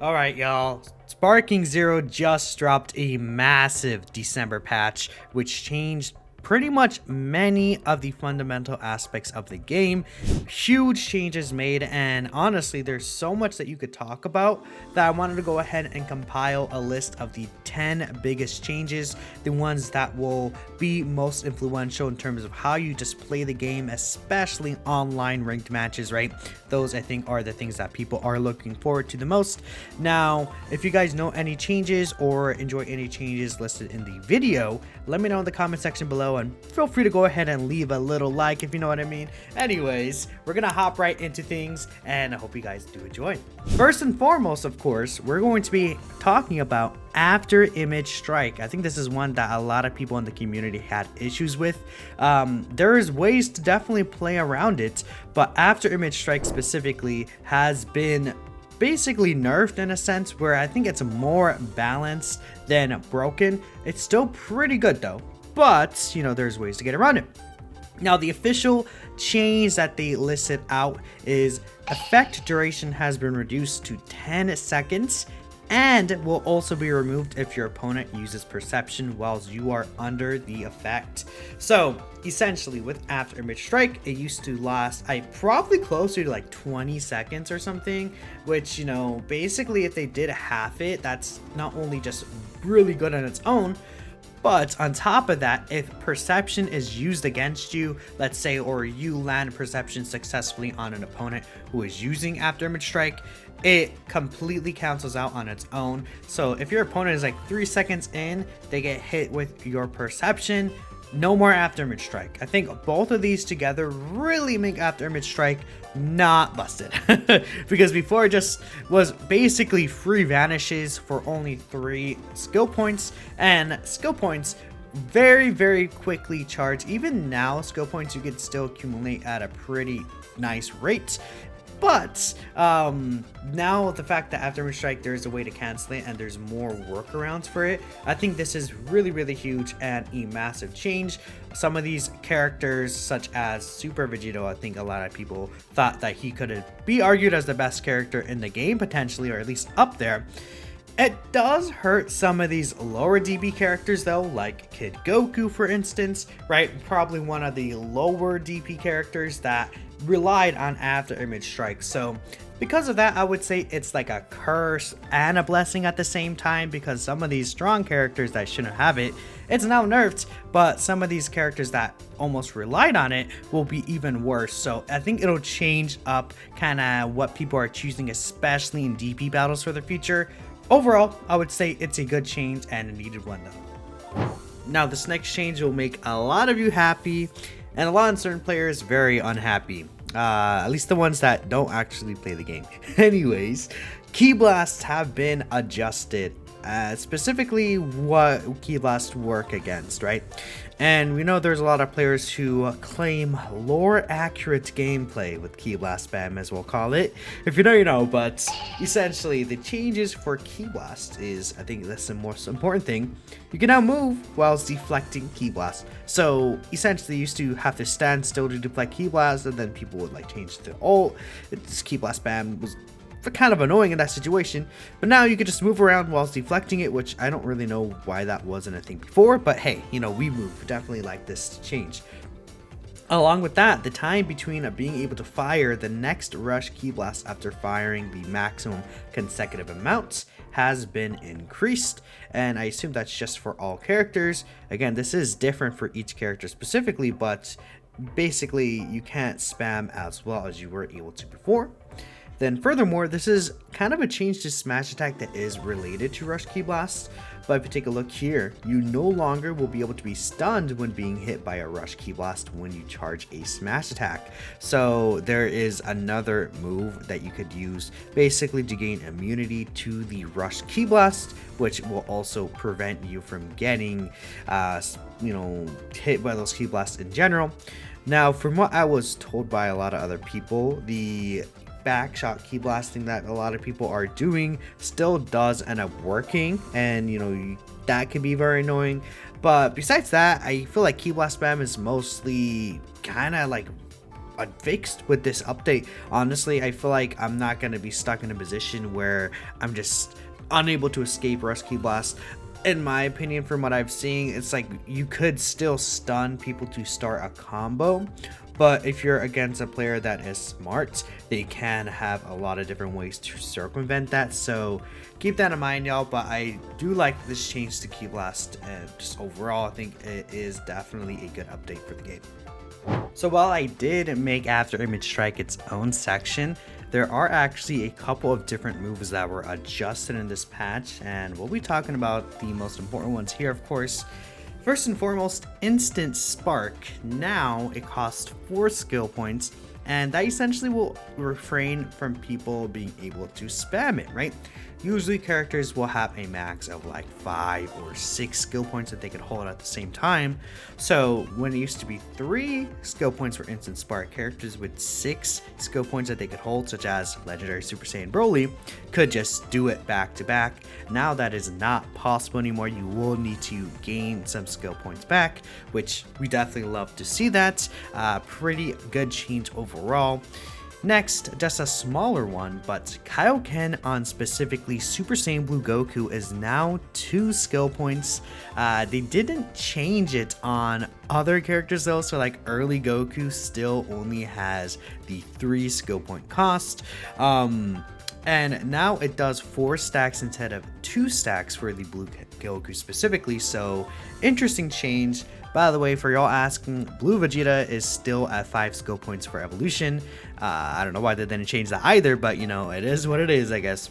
Alright, y'all. Sparking Zero just dropped a massive December patch, which changed pretty much many of the fundamental aspects of the game. Huge changes made, and honestly, there's so much that you could talk about that I wanted to go ahead and compile a list of the 10 biggest changes, the ones that will be most influential in terms of how you just play the game, especially online ranked matches, right? Those I think are the things that people are looking forward to the most. Now, if you guys know any changes or enjoy any changes listed in the video, let me know in the comment section below, and feel free to go ahead and leave a little like if you know what I mean. Anyways, we're gonna hop right into things, and I hope you guys do enjoy. First and foremost, of course, we're going to be talking about after image strike. I think this is one that a lot of people in the community had issues with. There's ways to definitely play around it, but after image strike specifically has been basically nerfed in a sense where I think it's more balanced than broken. It's still pretty good though, but you know, there's ways to get around it. Now, the official change that they listed out is effect duration has been reduced to 10 seconds and will also be removed if your opponent uses perception whilst you are under the effect. So essentially with after image strike, it used to last probably closer to like 20 seconds or something, which, you know, basically if they did half it, that's not only just really good on its own, but on top of that, if perception is used against you, let's say, or you land perception successfully on an opponent who is using after image strike, it completely cancels out on its own. So if your opponent is like 3 seconds in, they get hit with your perception, no more after image strike. I think both of these together really make after image strike not busted because before it just was basically free vanishes for only 3 skill points, and skill points very quickly charge. Even now, skill points you could still accumulate at a pretty nice rate. But now the fact that after image strike there's a way to cancel it and there's more workarounds for it, I think this is really huge and a massive change. Some of these characters, such as Super Vegito, I think a lot of people thought that he could be argued as the best character in the game potentially, or at least up there. It does hurt some of these lower DP characters though, like Kid Goku for instance, right? Probably one of the lower DP characters that relied on after image strike. So because of that, I would say it's like a curse and a blessing at the same time, because some of these strong characters that shouldn't have it, it's now nerfed, but some of these characters that almost relied on it will be even worse. So I think it'll change up kind of what people are choosing, especially in DP battles for the future. Overall, I would say it's a good change and a needed one though. Now, this next change will make a lot of you happy and a lot of certain players very unhappy. At least the ones that don't actually play the game. Anyways, key blasts have been adjusted. Specifically what key blasts work against, right? And we know there's a lot of players who claim lore accurate gameplay with key blast spam, as we'll call it. If you know, you know, but essentially the changes for key blast is, I think that's the most important thing. You can now move whilst deflecting key blast. So essentially you used to have to stand still to deflect key blast, and then people would like change to ult. It's key blast spam was kind of annoying in that situation, but now you could just move around whilst deflecting it, which I don't really know why that wasn't a thing before, but hey, you know, we move. Definitely like this change. Along with that, the time between being able to fire the next rush key blast after firing the maximum consecutive amounts has been increased, and I assume that's just for all characters. Again, this is different for each character specifically, but basically you can't spam as well as you were able to before. Then furthermore, this is kind of a change to smash attack that is related to rush key blasts. But if you take a look here, you no longer will be able to be stunned when being hit by a rush key blast when you charge a smash attack. So there is another move that you could use basically to gain immunity to the rush key blast, which will also prevent you from getting hit by those key blasts in general. Now, from what I was told by a lot of other people, the backshot key blasting that a lot of people are doing still does end up working, and you know, that can be very annoying. But besides that, I feel like key blast spam is mostly kind of like unfixed with this update. Honestly, I feel like I'm not going to be stuck in a position where I'm just unable to escape Rescue Blast. In my opinion, from what I've seen, it's like you could still stun people to start a combo, but if you're against a player that is smart, they can have a lot of different ways to circumvent that. So keep that in mind, y'all. But I do like this change to Ki Blast, and just overall, I think it is definitely a good update for the game. So while I did make After Image Strike its own section, there are actually a couple of different moves that were adjusted in this patch, and we'll be talking about the most important ones here, of course. First and foremost, Instant Spark. Now it costs 4 skill points, and that essentially will refrain from people being able to spam it, right? Usually characters will have a max of like 5 or 6 skill points that they could hold at the same time. So when it used to be 3 skill points for Instant Spark, characters with 6 skill points that they could hold, such as Legendary Super Saiyan Broly, could just do it back to back. Now that is not possible anymore. You will need to gain some skill points back, which we definitely love to see that. Pretty good change overall. Next, just a smaller one, but Kaioken on specifically Super Saiyan Blue Goku is now 2 skill points. They didn't change it on other characters though, so like early Goku still only has the 3 skill point cost. And now it does 4 stacks instead of 2 stacks for the Blue Goku specifically, so interesting change. By the way, for y'all asking, Blue Vegeta is still at 5 skill points for evolution. I don't know why they didn't change that either, but you know, it is what it is, I guess.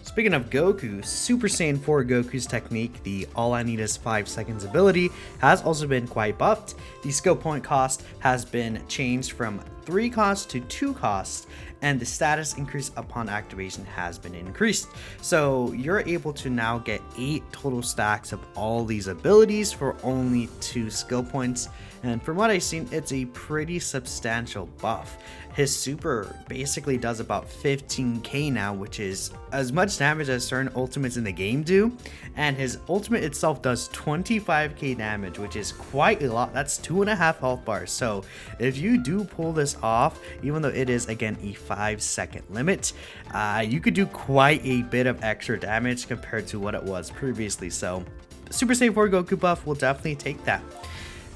Speaking of Goku, Super Saiyan 4 Goku's technique, the All I Need Is 5 Seconds ability, has also been quite buffed. The skill point cost has been changed from 3 costs to 2 costs, and the status increase upon activation has been increased. So you're able to now get 8 total stacks of all these abilities for only 2 skill points. And from what I've seen, it's a pretty substantial buff. His super basically does about 15k now, which is as much damage as certain ultimates in the game do. And his ultimate itself does 25k damage, which is quite a lot. That's 2.5 health bars. So if you do pull this off, even though it is again a 5-second limit, you could do quite a bit of extra damage compared to what it was previously. So Super Saiyan 4 Goku buff will definitely take that.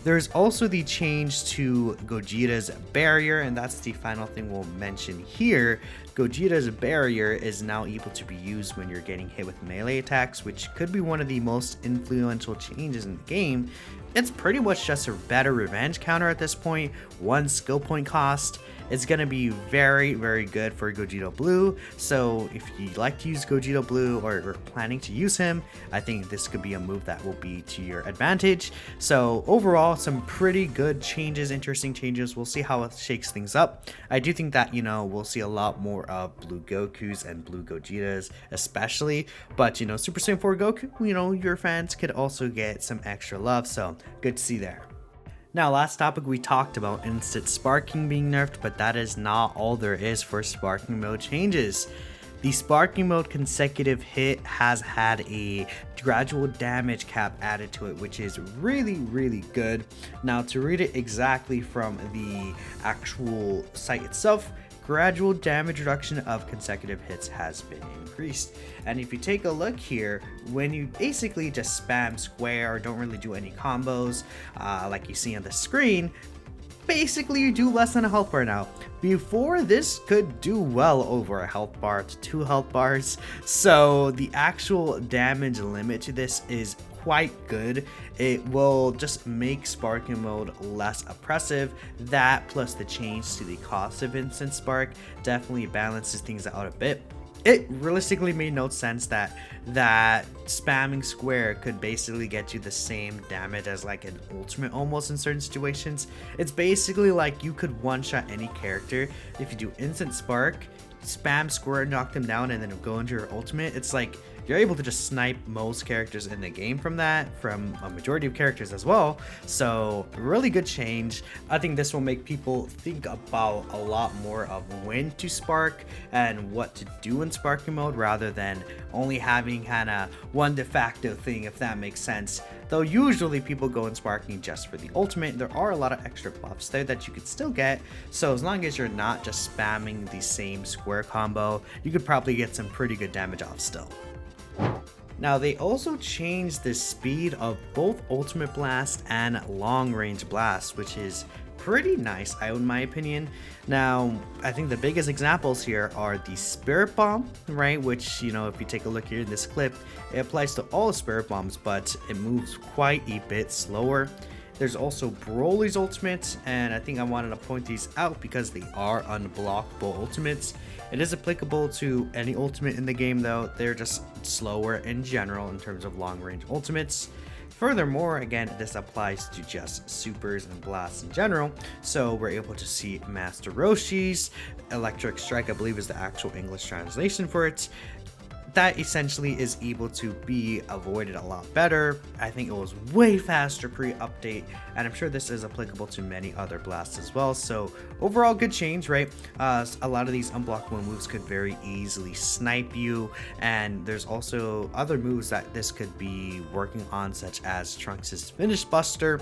There's also the change to Gogeta's barrier, and that's the final thing we'll mention here. Gogeta's barrier is now able to be used when you're getting hit with melee attacks, which could be one of the most influential changes in the game. It's pretty much just a better revenge counter at this point. 1 skill point cost. It's going to be very, very good for Gogeta Blue. So if you like to use Gogeta Blue or are planning to use him, I think this could be a move that will be to your advantage. So overall, some pretty good changes, interesting changes. We'll see how it shakes things up. I do think that, you know, we'll see a lot more of Blue Gokus and Blue Gogetas especially. But, you know, Super Saiyan 4 Goku, you know, your fans could also get some extra love. So good to see there. Now, last topic, we talked about instant sparking being nerfed, but that is not all there is for sparking mode changes. The sparking mode consecutive hit has had a gradual damage cap added to it, which is really, really good. Now, to read it exactly from the actual site itself, gradual damage reduction of consecutive hits has been increased. And if you take a look here, when you basically just spam square or don't really do any combos like you see on the screen, basically you do less than a health bar now. Before, this could do well over a health bar to 2 health bars, so the actual damage limit to this is quite good. It will just make sparking mode less oppressive. That plus the change to the cost of instant spark definitely balances things out a bit. It realistically made no sense that spamming square could basically get you the same damage as like an ultimate almost in certain situations. It's basically like you could one-shot any character if you do instant spark, spam square, knock them down, and then go into your ultimate. It's like you're able to just snipe most characters in the game from that, from a majority of characters as well. So really good change. I think this will make people think about a lot more of when to spark and what to do in sparking mode, rather than only having kind of one de facto thing, if that makes sense. though usually people go in Sparking just for the ultimate. There are a lot of extra buffs there that you could still get, so as long as you're not just spamming the same square combo, you could probably get some pretty good damage off still. Now they also changed the speed of both Ultimate Blast and Long Range Blast, which is pretty nice, in my opinion. Now, I think the biggest examples here are the Spirit Bomb, right? Which, you know, if you take a look here in this clip, it applies to all Spirit Bombs, but it moves quite a bit slower. There's also Broly's ultimates, and I think I wanted to point these out because they are unblockable ultimates. It is applicable to any ultimate in the game though, they're just slower in general in terms of long range ultimates. Furthermore, again, this applies to just supers and blasts in general, so we're able to see Master Roshi's Electric Strike, I believe is the actual English translation for it. That essentially is able to be avoided a lot better. I think it was way faster pre-update, and I'm sure this is applicable to many other blasts as well. So overall, good change, right? A lot of these unblockable moves could very easily snipe you, and there's also other moves that this could be working on, such as Trunks' Finish Buster.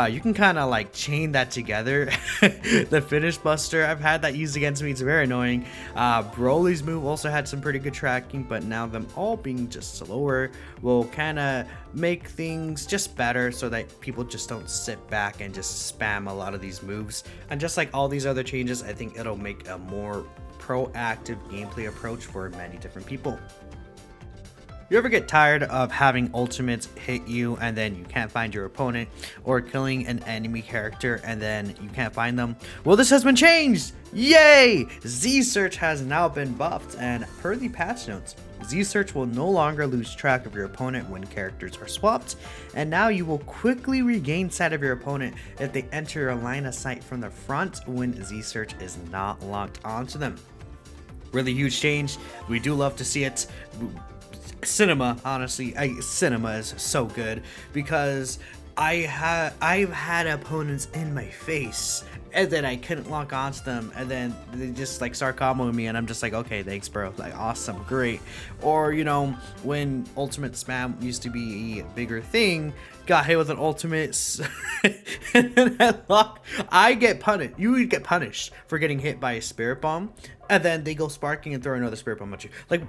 You can kind of like chain that together. The Finish Buster, I've had that used against me, it's very annoying. Broly's move also had some pretty good tracking, but now them all being just slower will kind of make things just better so that people just don't sit back and just spam a lot of these moves. And just like all these other changes, I think it'll make a more proactive gameplay approach for many different people. You ever get tired of having ultimates hit you and then you can't find your opponent, or killing an enemy character and then you can't find them? Well, this has been changed! Yay! Z-Search has now been buffed, and per the patch notes, Z-Search will no longer lose track of your opponent when characters are swapped, and now you will quickly regain sight of your opponent if they enter your line of sight from the front when Z-Search is not locked onto them. Really huge change. We do love to see it. Cinema, honestly, cinema is so good, because I've had opponents in my face and then I couldn't lock onto them, and then they just like start comboing me, and I'm just like, okay, thanks bro, like awesome, great. Or, you know, when ultimate spam used to be a bigger thing, got hit with an ultimate and then I get punished. You would get punished for getting hit by a Spirit Bomb, and then they go sparking and throw another Spirit Bomb at you. Like,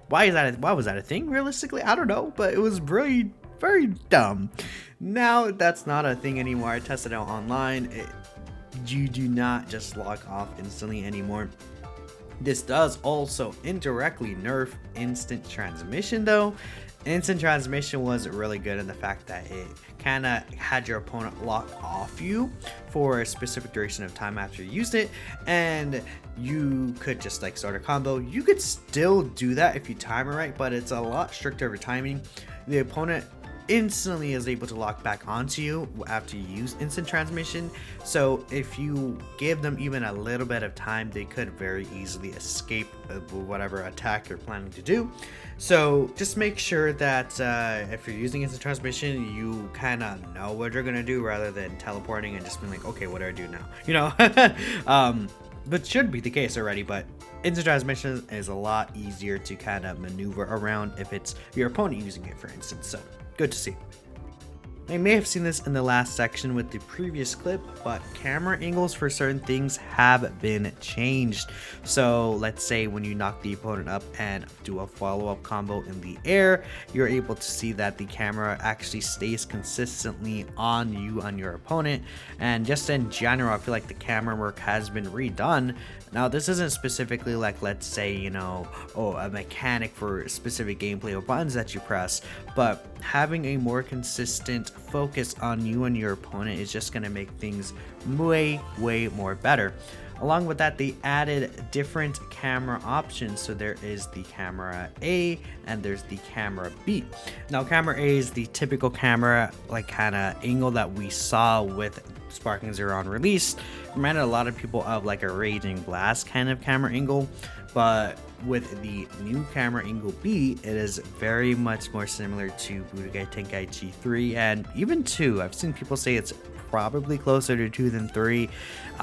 why was that a thing? Realistically, I don't know, but it was really very dumb. Now that's not a thing anymore. I tested it out online. You do not just lock off instantly anymore. This does also indirectly nerf instant transmission though. Instant transmission was really good in the fact that it kind of had your opponent lock off you for a specific duration of time after you used it, and you could just like start a combo. You could still do that if you time it right, but it's a lot stricter over timing. The opponent instantly is able to lock back onto you after you use instant transmission, so if you give them even a little bit of time, they could very easily escape whatever attack you're planning to do. So just make sure that if you're using instant transmission, you kind of know what you're gonna do rather than teleporting and just being like, okay, what do I do now, you know? But should be the case already, but instant transmission is a lot easier to kind of maneuver around if it's your opponent using it, for instance. So good to see. I may have seen this in the last section with the previous clip, but camera angles for certain things have been changed. So let's say when you knock the opponent up and do a follow-up combo in the air, you're able to see that the camera actually stays consistently on you, on your opponent. And just in general, I feel like the camera work has been redone. Now this isn't specifically like, let's say, you know, a mechanic for specific gameplay or buttons that you press, but having a more consistent focus on you and your opponent is just going to make things way more better. Along with that, they added different camera options. So there is the camera A and there's the camera B. Now camera A is the typical camera like kind of angle that we saw with Sparking Zero on release. Reminded a lot of people of like a Raging Blast kind of camera angle, but with the new camera angle B, it is very much more similar to Budokai Tenkaichi 3 and even 2. I've seen people say it's probably closer to 2 than 3.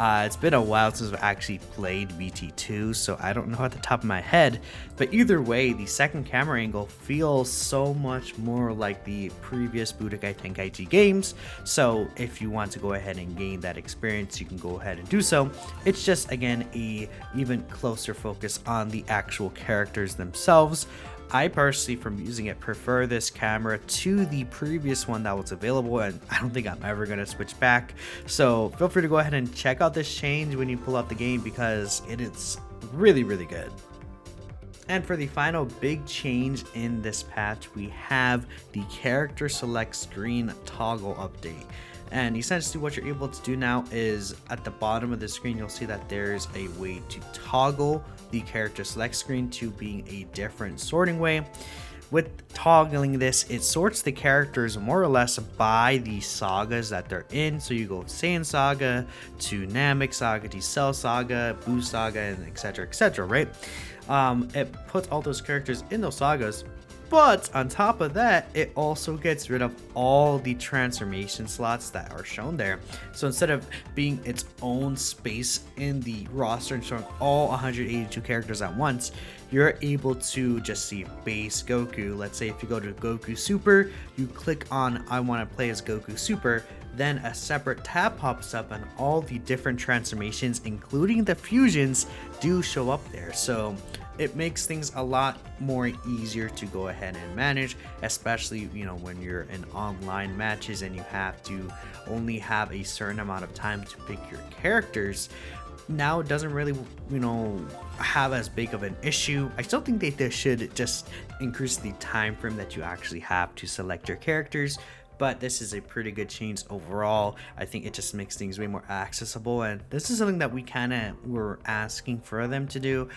It's been a while since I've actually played BT2, so I don't know at the top of my head, but either way, the second camera angle feels so much more like the previous Budokai Tenkaichi games. So if you want to go ahead and gain that experience, you can go ahead and do so. It's just, again, a even closer focus on the actual characters themselves. I personally, from using it, prefer this camera to the previous one that was available, and I don't think I'm ever going to switch back. So feel free to go ahead and check out this change when you pull out the game, because it is really, really good. And for the final big change in this patch, we have the character select screen toggle update. And essentially what you're able to do now is at the bottom of the screen, you'll see that there's a way to toggle the character select screen to being a different sorting way. With toggling this, it sorts the characters more or less by the sagas that they're in. So you go Saiyan Saga to Namek Saga to Cell Saga, Buu Saga, and etc, right? It puts all those characters in those sagas. But on top of that, it also gets rid of all the transformation slots that are shown there. So instead of being its own space in the roster and showing all 182 characters at once, you're able to just see base Goku. Let's say if you go to Goku Super, you click on I want to play as Goku Super, then a separate tab pops up and all the different transformations, including the fusions, do show up there. So it makes things a lot more easier to go ahead and manage, especially, you know, when you're in online matches and you have to only have a certain amount of time to pick your characters. Now it doesn't really, you know, have as big of an issue. I still think they should just increase the time frame that you actually have to select your characters, but this is a pretty good change overall. I think it just makes things way more accessible, and this is something that we kind of were asking for them to do.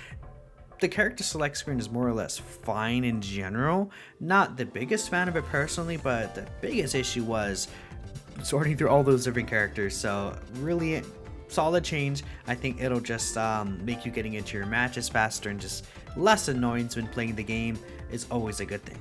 The character select screen is more or less fine in general. Not the biggest fan of it personally, but the biggest issue was sorting through all those different characters. So really solid change. I think it'll just make you getting into your matches faster and just less annoyance when playing the game is always a good thing.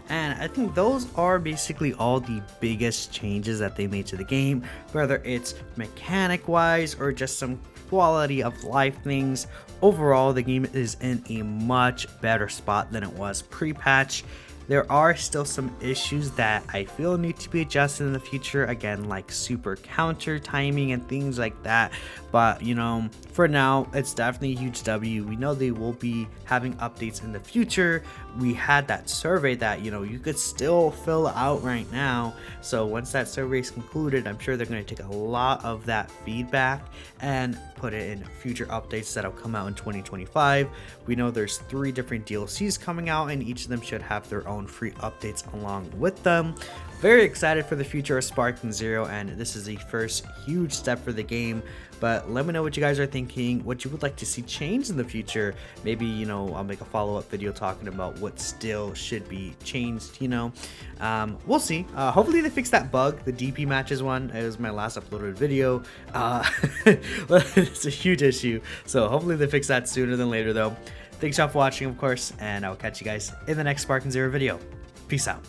And I think those are basically all the biggest changes that they made to the game, whether it's mechanic wise or just some quality of life things. Overall, the game is in a much better spot than it was pre-patch. There are still some issues that I feel need to be adjusted in the future, again, like super counter timing and things like that. But, you know, for now, it's definitely a huge W. We know they will be having updates in the future. We had that survey that, you know, you could still fill out right now. So once that survey is concluded, I'm sure they're going to take a lot of that feedback and put it in future updates that'll come out in 2025. We know there's 3 different DLCs coming out, and each of them should have their own free updates along with them. Very excited for the future of Sparking Zero, and this is the first huge step for the game. But let me know what you guys are thinking, what you would like to see change in the future. Maybe, you know, I'll make a follow-up video talking about what still should be changed, you know. We'll see. Hopefully they fix that bug, the DP matches one. It was my last uploaded video. It's a huge issue, so hopefully they fix that sooner than later though. Thanks y'all for watching, of course, and I'll catch you guys in the next Sparking Zero video. Peace out.